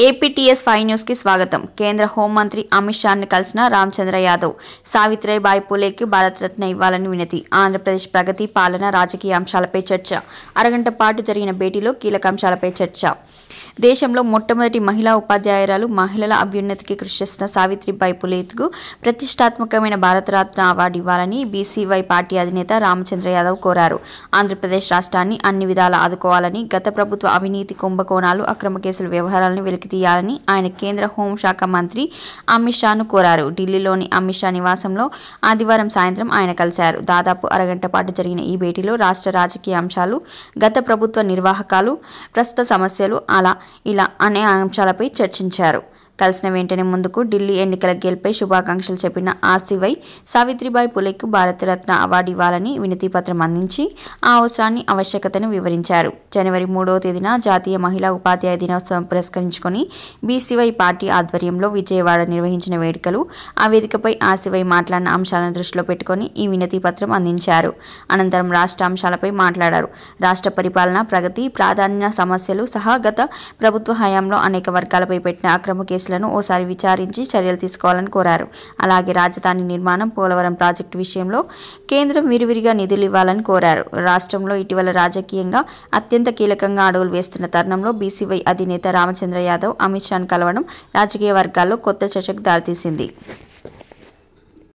APTS 5 news కి స్వాగతం. కేంద్ర హోంమంత్రి అమిత్ షాను కలిసిన రామచంద్ర యాదవ్. సావిత్రిబాయి పూలేకి భారతరత్న ఇవ్వాలని వినతి. ఆంధ్రప్రదేశ్ ప్రగతి, పాలన, రాజకీయ అంశాలపై చర్చ. అరగంట పాటు జరిగిన భేటీలో కీలక అంశాలపై చర్చ. దేశంలో మొట్టమొదటి మహిళా ఉపాధ్యాయురాలు, మహిళల అభ్యున్నతికి కృషి చేసిన సావిత్రిబాయి పూలేకు ప్రతిష్టాత్మకమైన భారతరత్న అవార్డు ఇవ్వాలని బీసీవై పార్టీ అధినేత రామచంద్ర యాదవ్ కోరారు. ఆంధ్రప్రదేశ్ రాష్ట్రాన్ని అన్ని విధాలా ఆదుకోవాలని, గత ప్రభుత్వ అవినీతి, కుంభకోణాలు, అక్రమ కేసుల వ్యవహారాలను వెలికితీయాలని ఆయన కేంద్ర హోంశాఖ మంత్రి అమిత్ షాను కోరారు. ఢిల్లీలోని అమిత్ షా నివాసంలో ఆదివారం సాయంత్రం ఆయన కలిశారు. దాదాపు అరగంట పాటు జరిగిన ఈ భేటీలో రాష్ట్ర రాజకీయ అంశాలు, గత ప్రభుత్వ నిర్వాహకాలు, ప్రస్తుత సమస్యలు, ఇలా అనే అంశాలపై చర్చించారు. కలిసిన వెంటనే ముందుకు ఢిల్లీ ఎన్నికల గెలుపై శుభాకాంక్షలు చెప్పిన ఆర్సీవై సావిత్రిబాయి పూలేకు భారతరత్న అవార్డు ఇవ్వాలని వినతి పత్రం అందించి ఆ అవసరాన్ని, ఆవశ్యకతను వివరించారు. జనవరి 3వ తేదీన జాతీయ మహిళా ఉపాధ్యాయ దినోత్సవం పురస్కరించుకొని బీసీవై పార్టీ ఆధ్వర్యంలో విజయవాడ నిర్వహించిన వేడుకలు, ఆ వేదికపై ఆర్సీవై మాట్లాడిన అంశాలను దృష్టిలో పెట్టుకొని ఈ వినతి పత్రం అందించారు. అనంతరం రాష్ట్ర అంశాలపై మాట్లాడారు. రాష్ట్ర పరిపాలన, ప్రగతి, ప్రాధాన్య సమస్యలు సహా గత ప్రభుత్వ హయాంలో అనేక వర్గాలపై పెట్టిన అక్రమ కేసులను ఓసారి విచారించి చర్యలు తీసుకోవాలని కోరారు. అలాగే రాజధాని నిర్మాణం, పోలవరం ప్రాజెక్టు విషయంలో కేంద్రం విరివిరిగా నిధులు ఇవ్వాలని కోరారు. రాష్ట్రంలో ఇటీవల రాజకీయంగా అత్యంత కీలకంగా అడుగులు వేస్తున్న తరుణంలో బీసీవై అధినేత రామచంద్ర యాదవ్ అమిత్ షాను కలవడం రాజకీయ వర్గాల్లో కొత్త చర్చకు దారితీసింది.